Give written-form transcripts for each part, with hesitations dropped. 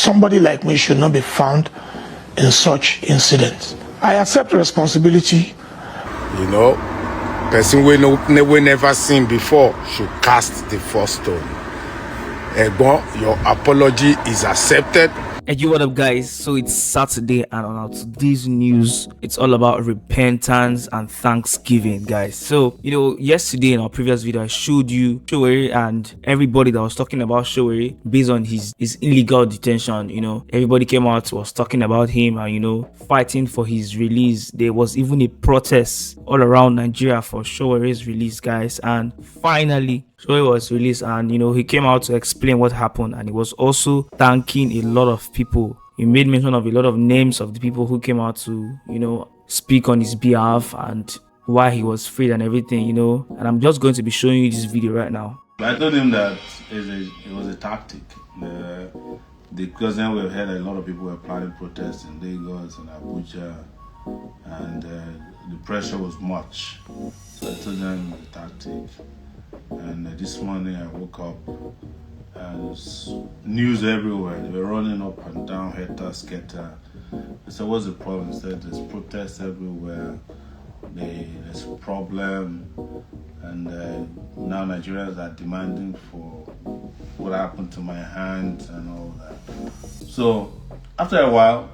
somebody like me should not be found in such incidents. I accept responsibility. You know, person we never seen before should cast the first stone. Egbon, your apology is accepted. Hey, what up, guys? So it's Saturday, and on today's news, it's all about repentance and thanksgiving, guys. So, yesterday in our previous video, I showed you Sowore and everybody that was talking about Sowore based on his illegal detention. Everybody came out, was talking about him and, fighting for his release. There was even a protest all around Nigeria for Sowore's release, guys. And finally, Sowore was released, and he came out to explain what happened, and he was also thanking a lot of people. He made mention of a lot of names of the people who came out to speak on his behalf and why he was freed and everything. And I'm just going to be showing you this video right now. I told him that it was a tactic. Because then we've heard a lot of people were planning protests in Lagos and Abuja, and the pressure was much. So I told them it was a tactic. And this morning I woke up and there's news everywhere. They were running up and down, helter skelter. I said, what's the problem? He said, there's protests everywhere. There's a problem. And now Nigerians are demanding for what happened to my hand and all that. So after a while,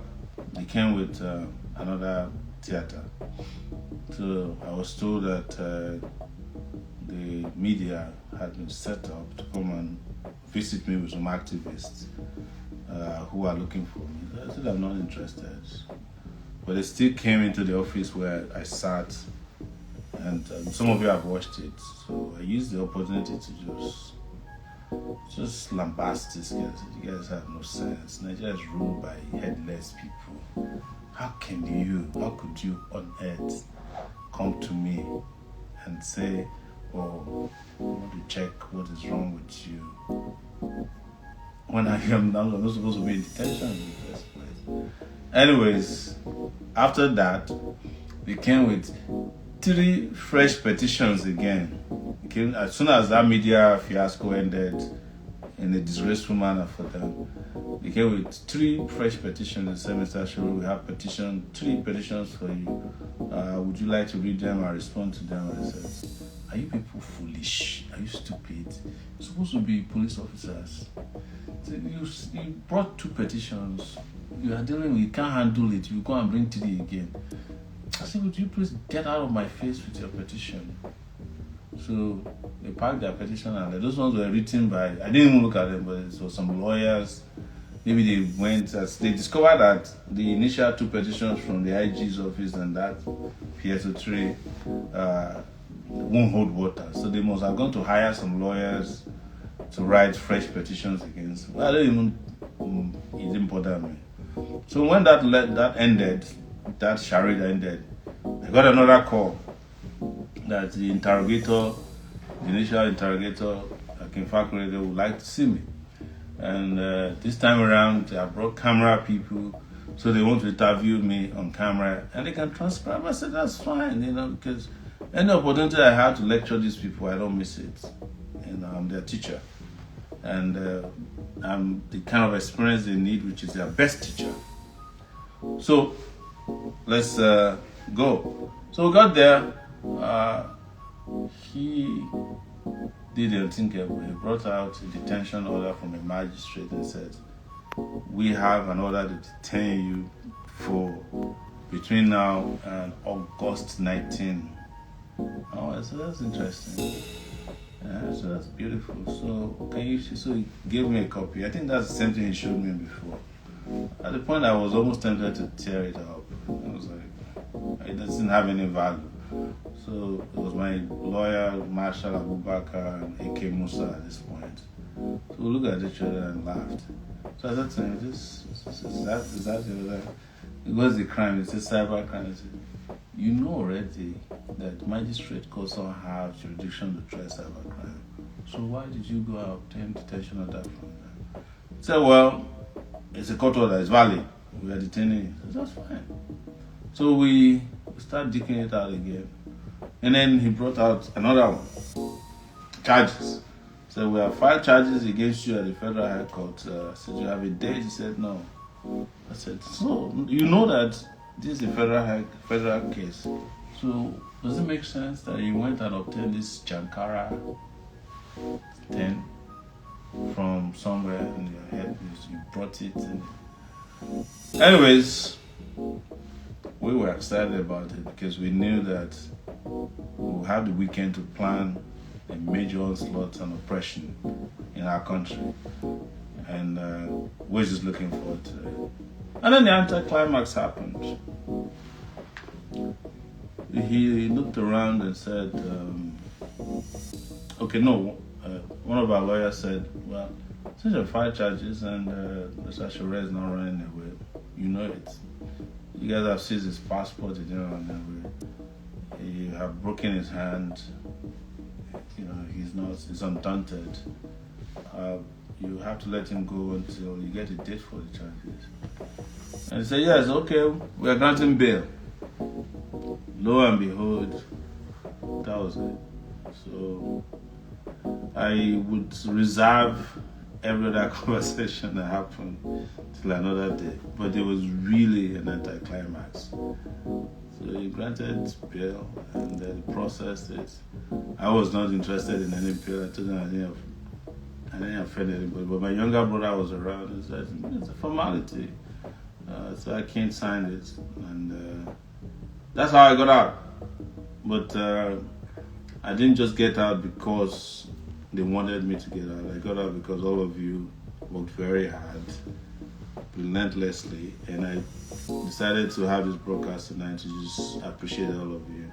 they came with another theater. So I was told that the media had been set up to come and visit me with some activists who are looking for me. I said I'm not interested. But they still came into the office where I sat, and some of you have watched it. So I used the opportunity to just lambast these guys. You guys have no sense. Nigeria is ruled by headless people. How could you on earth come to me and say, oh, I want to check what is wrong with you, when I'm not supposed to be in detention in the first place. Anyways, after that, they came with 3 fresh petitions again. As soon as that media fiasco ended in a disgraceful manner for them, they came with 3 fresh petitions. They said, Mr. Sowore, we have 3 petitions for you. Would you like to read them and respond to them? And I said, are you people foolish? Are you stupid? You're supposed to be police officers. So you brought 2 petitions. You are dealing with, you can't handle it. You go and bring 3 again. I said, would you please get out of my face with your petition? So they packed their petition, and those ones were written by, I didn't even look at them, but it was some lawyers. Maybe they went, as they discovered that the initial 2 petitions from the IG's office and that PSO3 won't hold water. So they must have gone to hire some lawyers to write fresh petitions against. Well, I don't even, it didn't bother me. So when that ended, that charade ended, I got another call that the initial interrogator, King Fakurede, would like to see me. And this time around, I brought camera people, so they want to interview me on camera, and they can transcribe. I said, that's fine, because any opportunity I have to lecture these people, I don't miss it. I'm their teacher. And I'm the kind of experience they need, which is their best teacher. So let's go. So we got there. He did the unthinkable. He brought out a detention order from a magistrate and said, we have an order to detain you for between now and August 19. Oh, so that's interesting. Yeah, so that's beautiful. So so he gave me a copy. I think that's the same thing he showed me before. At the point I was almost tempted to tear it up. I was like, it doesn't have any value. So it was my lawyer, Marshal Abubakar, and AK Musa at this point. So we looked at each other and laughed. So I said to him, is that the other? What's the crime? It's a cyber crime. I said, you know already that magistrate courts don't have jurisdiction to try cyber crime. So why did you go out obtain detention order from them? He said, well, it's a court order, it's valid. We are detaining it. I said, that's fine. So we started digging it out again. And then he brought out another one. Charges. So we have 5 charges against you at the Federal High Court. I said, you have a date? He said, no. I said, so you know that this is a federal case. So does it make sense that you went and obtained this Jankara thing from somewhere in your head? You brought it in. Anyways, we were excited about it because we knew that we'll have the weekend to plan a major onslaught and oppression in our country. And we're just looking forward to it. And then the anticlimax happened. He looked around and said, one of our lawyers said, well, since there are 5 charges and Mr. Sowore is not running away, you know it. You guys have seized his passport, he didn't run away. You have broken his hand, you know, he's undaunted. You have to let him go until you get a date for the charges. And he said, yes, okay, we are granting bail. Lo and behold, that was it. So I would reserve every other conversation that happened till another day. But it was really an anticlimax. So he granted bail and then processed it. I was not interested in any bail. I told him I didn't offend anybody. But my younger brother was around and said, it's a formality. So I can't sign it. And that's how I got out. But I didn't just get out because they wanted me to get out. I got out because all of you worked very hard, relentlessly, and I decided to have this broadcast tonight to just appreciate all of you.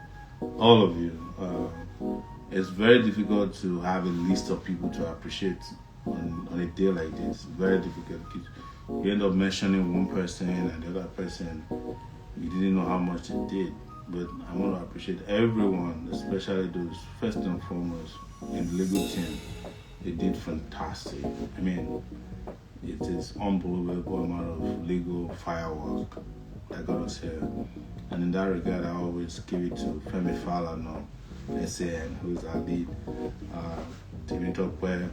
All of you. It's very difficult to have a list of people to appreciate on a day like this. Very difficult. You end up mentioning one person and the other person, you didn't know how much they did. But I want to appreciate everyone, especially those first and foremost in the legal team. They did fantastic. I mean, it is unbelievable amount of legal firework that got us here. And in that regard, I always give it to Femi Falana, SAN, who's our lead, Temitope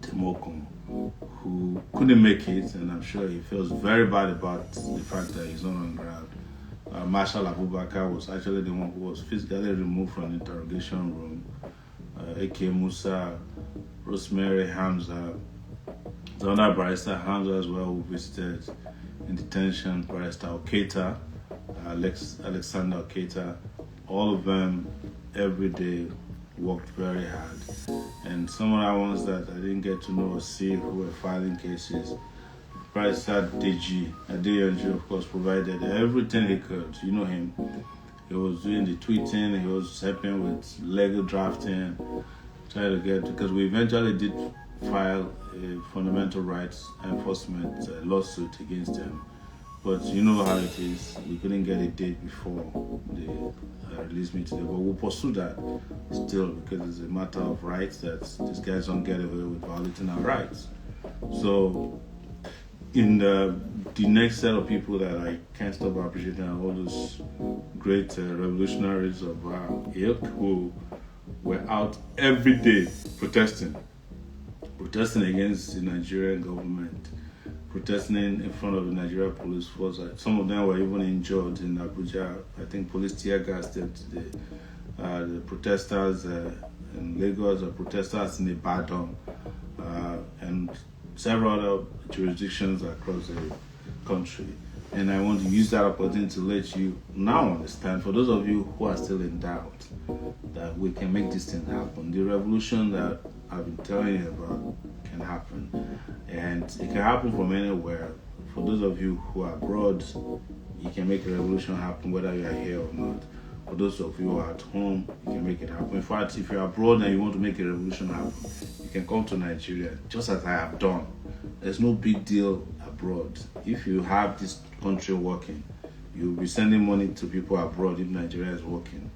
Timokun, who couldn't make it, and I'm sure he feels very bad about the fact that he's not on ground. Marshal Abubakar was actually the one who was physically removed from the interrogation room. A.K. Musa, Rosemary Hamza, the other barrister Hamza as well, who visited in detention, barrister Oketa, Alexander Oketa. All of them every day worked very hard. And some of the ones that I didn't get to know or see who were filing cases, Barrister Adeyanju, of course, provided everything he could. You know him. He was doing the tweeting, he was helping with legal drafting, trying to get, because we eventually did file a fundamental rights enforcement lawsuit against him. But you know how it is. We couldn't get a date before they released me today. But we'll pursue that still, because it's a matter of rights that these guys don't get away with violating our rights. So in the next set of people that I can't stop appreciating are all those great revolutionaries of our ilk who were out every day protesting against the Nigerian government, protesting in front of the Nigerian police force. Some of them were even injured in Abuja. I think police tear gassed them today. The protesters in Lagos, the protesters in Ibadan, and several other jurisdictions across the country. And I want to use that opportunity to let you now understand, for those of you who are still in doubt, that we can make this thing happen. The revolution that I've been telling you about can happen. And it can happen from anywhere. For those of you who are abroad, you can make a revolution happen whether you are here or not. For those of you who are at home, you can make it happen. In fact, if you're abroad and you want to make a revolution happen, you can come to Nigeria, just as I have done. There's no big deal abroad. If you have this country working, you'll be sending money to people abroad if Nigeria is working.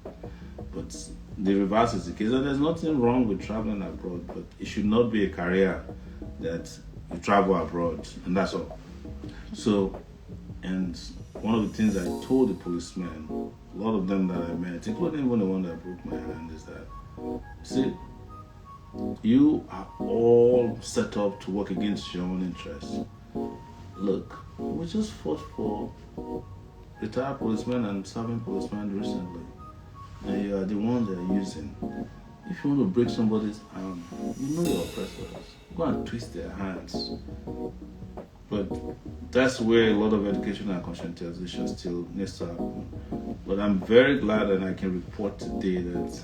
But the reverse is the case. And there's nothing wrong with traveling abroad, but it should not be a career that you travel abroad, and that's all. So, and one of the things I told the policemen, a lot of them that I met, including even the one that broke my hand, is that, see, you are all set up to work against your own interests. Look, we just fought for retired policemen and serving policemen recently, and you are the one they're using. If you want to break somebody's arm, you know your oppressors. Go and twist their hands. But that's where a lot of education and conscientization still needs to happen. But I'm very glad that I can report today that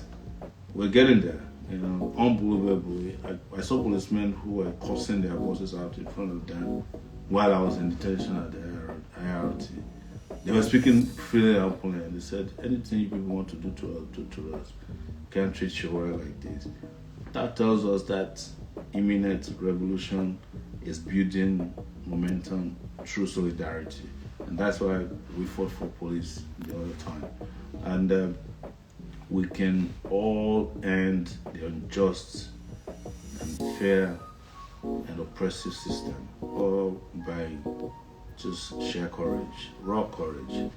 we're getting there. Unbelievably, I saw policemen who were cursing their bosses out in front of them while I was in detention at the IRT. They were speaking freely and openly, and they said, anything you people want to do to us, do to us. Can't treat Sowore like this. That tells us that imminent revolution is building momentum through solidarity, and that's why we fought for police the other time. And we can all end the unjust and fair and oppressive system, all by just sheer courage, raw courage.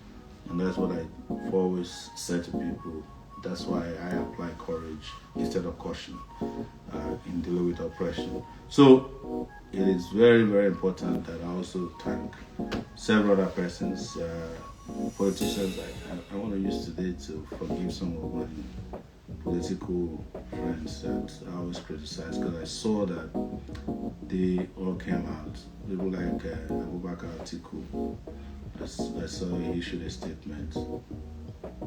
And that's what I've always said to people. That's why I apply courage instead of caution in dealing with oppression. So it is very, very important that I also thank several other persons, politicians. I want to use today to forgive some of my political friends that I always criticize, because I saw that they all came out. People like Abubakar Atiku. I saw he issued a statement.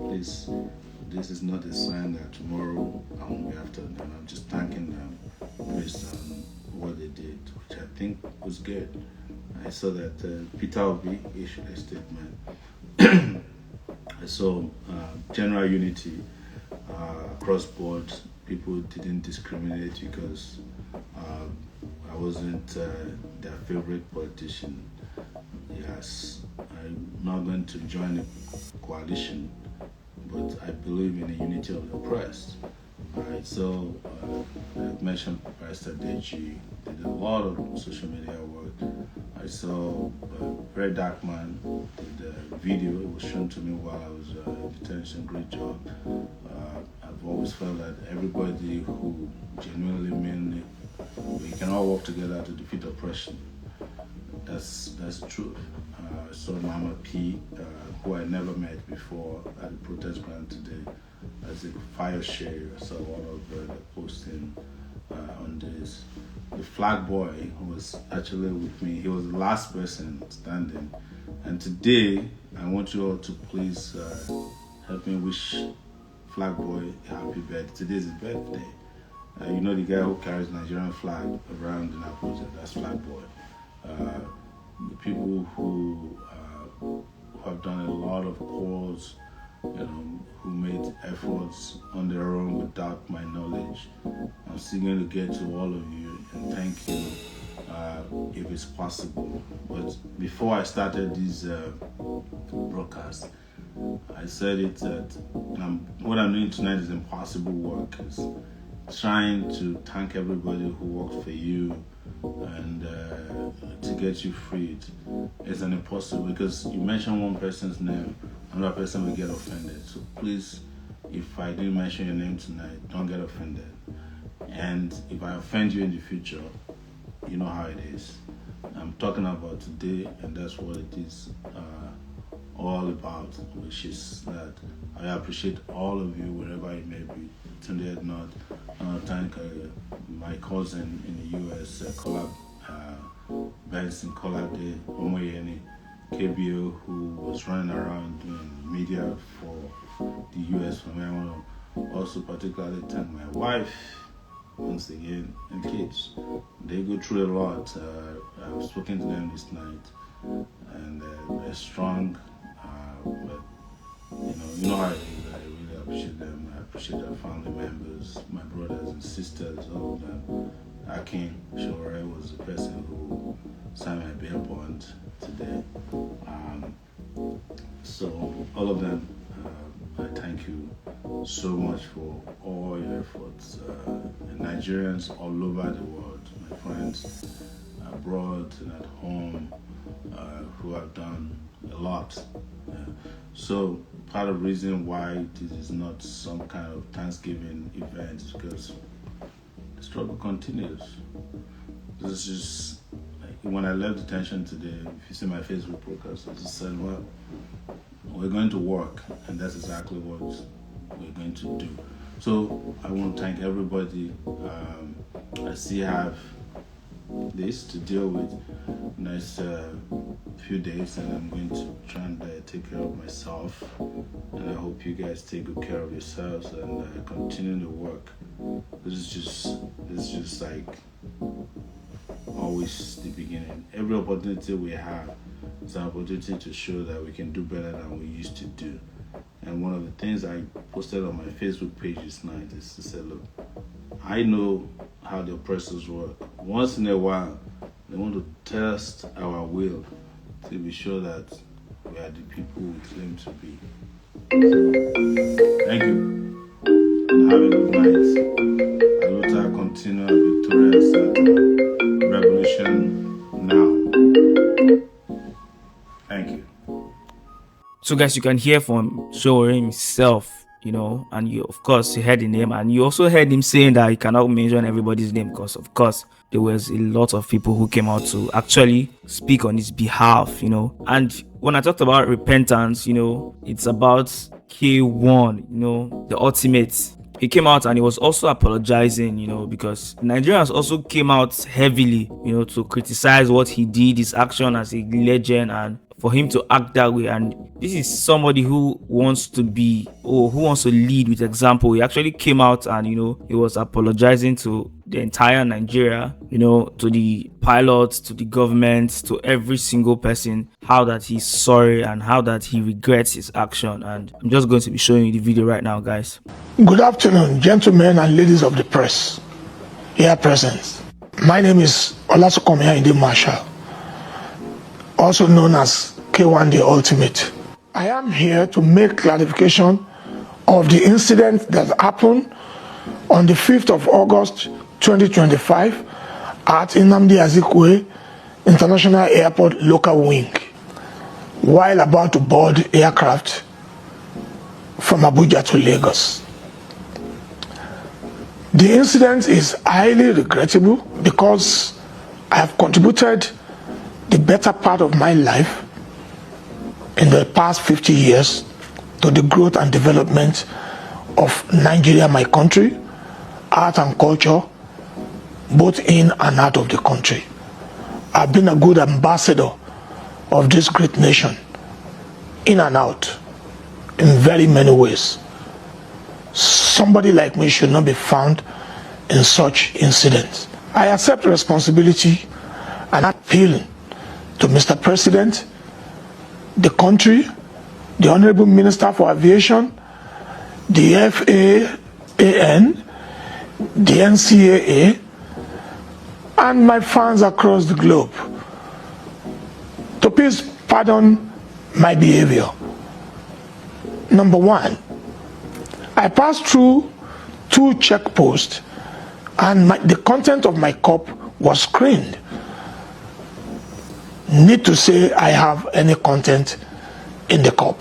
This is not a sign that tomorrow I won't be after them. I'm just thanking them based on what they did, which I think was good. I saw that Peter Obi issued a statement. I saw general unity across board. People didn't discriminate because I wasn't their favorite politician. Yes, I'm not going to join a coalition, but I believe in the unity of the oppressed. Alright, so I mentioned Pastor Deji did a lot of social media work. I saw Verydarkman did a video. It was shown to me while I was in detention. Great job. I've always felt that everybody who genuinely mean it, we can all work together to defeat oppression. That's the truth. I saw Mama P, who I never met before at the protest ground today, as a fire share. I saw one of the posting on this. The flag boy who was actually with me, he was the last person standing. And today, I want you all to please help me wish Flag Boy a happy birthday. Today is his birthday. You know the guy who carries Nigerian flag around in Abuja, that's Flag Boy. The people who have done a lot of calls, who made efforts on their own without my knowledge. I'm still going to get to all of you and thank you if it's possible. But before I started this broadcast, I said it that what I'm doing tonight is impossible work. It's trying to thank everybody who worked for you and to get you freed. It's an impossible, because you mention one person's name, another person will get offended. So please, if I didn't mention your name tonight, don't get offended. And if I offend you in the future, you know how it is. I'm talking about today, and that's what it is all about, which is that I appreciate all of you wherever you may be. Today, not thank my cousin in the US, Benson Colade, Omoyele, KBO, who was running around doing media for the US for me. I want to also particularly thank my wife once again and kids. They go through a lot. I've spoken to them this night, and they're strong. But you know how it is. I really appreciate them. I appreciate our family members, my brothers and sisters, all of them. Akin Sowore was the person who signed my bail bond today. So all of them, I thank you so much for all your efforts. Nigerians all over the world, my friends abroad and at home, who have done a lot. So part of the reason why this is not some kind of Thanksgiving event is because struggle continues. This is just like when I left detention today. If you see my Facebook post, I just said, "Well, we're going to work, and that's exactly what we're going to do." So I want to thank everybody. I still have this to deal with next few days, and I'm going to try and take care of myself, and I hope you guys take good care of yourselves and continue to work. This is just like always the beginning. Every opportunity we have is an opportunity to show that we can do better than we used to do. And one of the things I posted on my Facebook page this night is to say, look, I know how the oppressors work. Once in a while, they want to test our will to be sure that we are the people we claim to be. So, thank you, and have a good night. Aluta continue victorious at revolution now. Thank you. So guys, you can hear from Sowore himself, and you of course you heard the name, and you also heard him saying that he cannot mention everybody's name because of course there was a lot of people who came out to actually speak on his behalf, and when I talked about repentance, it's about K1, the ultimate. He came out and he was also apologizing, because Nigerians also came out heavily, to criticize what he did, his action as a legend, and for him to act that way. And this is somebody who wants to be, or who wants to lead with example. He actually came out and, he was apologizing to the entire Nigeria, to the pilots, to the government, to every single person, how that he's sorry and how that he regrets his action. And I'm just going to be showing you the video right now, guys. Good afternoon, gentlemen and ladies of the press here present. My name is Olasukomi Marshall, also known as K1 the Ultimate. I am here to make clarification of the incident that happened on the 5th of August 2025 at Nnamdi Azikiwe International Airport local wing while about to board aircraft from Abuja to Lagos. The incident is highly regrettable because I have contributed the better part of my life in the past 50 years to the growth and development of Nigeria, my country, art and culture, both in and out of the country. I've been a good ambassador of this great nation, in and out, in very many ways. Somebody like me should not be found in such incidents. I accept responsibility and appeal to Mr. President, the country, the Honorable Minister for Aviation, the FAAN, the NCAA, and my fans across the globe to please pardon my behavior. Number one, I passed through 2 checkposts and the content of my cup was screened. Need to say I have any content in the cup.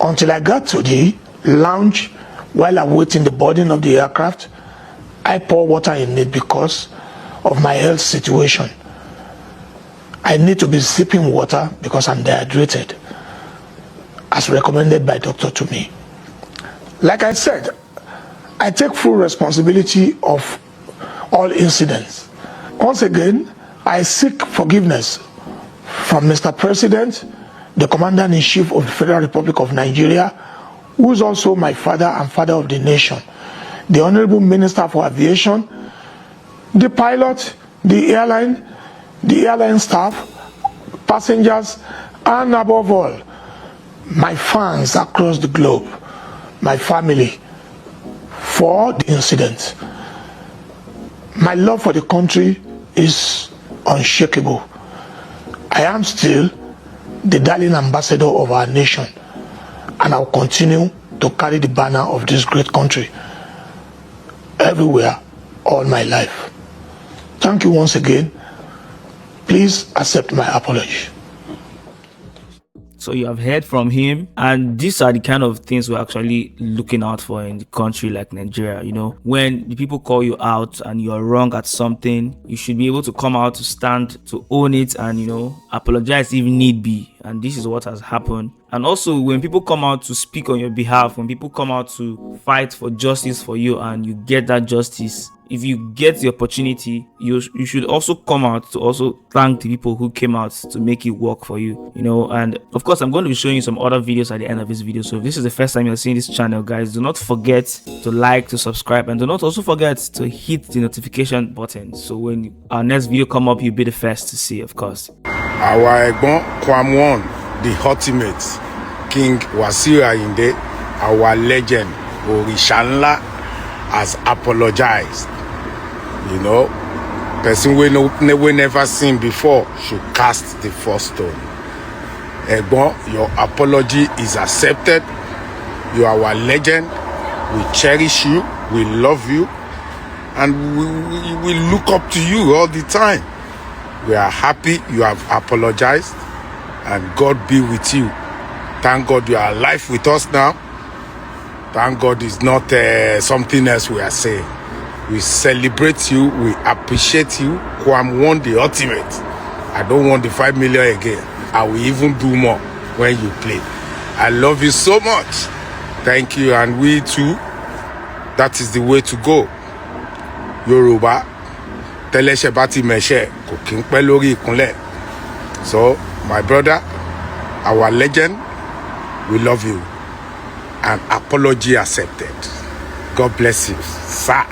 Until I got to the lounge while awaiting the boarding of the aircraft, I pour water in it because of my health situation. I need to be sipping water because I'm dehydrated, as recommended by doctor to me. Like I said, I take full responsibility of all incidents. Once again, I seek forgiveness from Mr. President, the Commander-in-Chief of the Federal Republic of Nigeria, who is also my father and father of the nation, the Honorable Minister for Aviation, the pilot, the airline staff, passengers, and above all, my fans across the globe, my family, for the incident. My love for the country is unshakable. I am still the darling ambassador of our nation, and I'll continue to carry the banner of this great country everywhere all my life. Thank you once again. Please accept my apology. So you have heard from him, and these are the kind of things we're actually looking out for in the country like Nigeria. You know, when the people call you out and you're wrong at something, you should be able to come out to stand, to own it, and, you know, apologize if need be. And this is what has happened. And also, when people come out to speak on your behalf, when people come out to fight for justice for you and you get that justice, if you get the opportunity, you should also come out to also thank the people who came out to make it work for you, you know. And of course, I'm going to be showing you some other videos at the end of this video. So if this is the first time you're seeing this channel, guys, do not forget to like, to subscribe, and do not also forget to hit the notification button, so when our next video come up, you'll be the first to see, of course. Our Egbon Kwamwon, the ultimate King Wasiu Ayinde, our legend Orishanla, has apologized. You know, person we never seen before should cast the first stone. Egbon, your apology is accepted. You are our legend. We cherish you. We love you. And we look up to you all the time. We are happy you have apologized. And God be with you. Thank God you are alive with us now. Thank God it's not something else we are saying. We celebrate you. We appreciate you. Kwam won the ultimate. I don't want the 5 million again. I will even do more when you play. I love you so much. Thank you. And we too, that is the way to go. Yoruba. Teleshebati meshe. Kokin pelori ikunle. So, my brother, our legend, we love you. And apology accepted. God bless you, sir.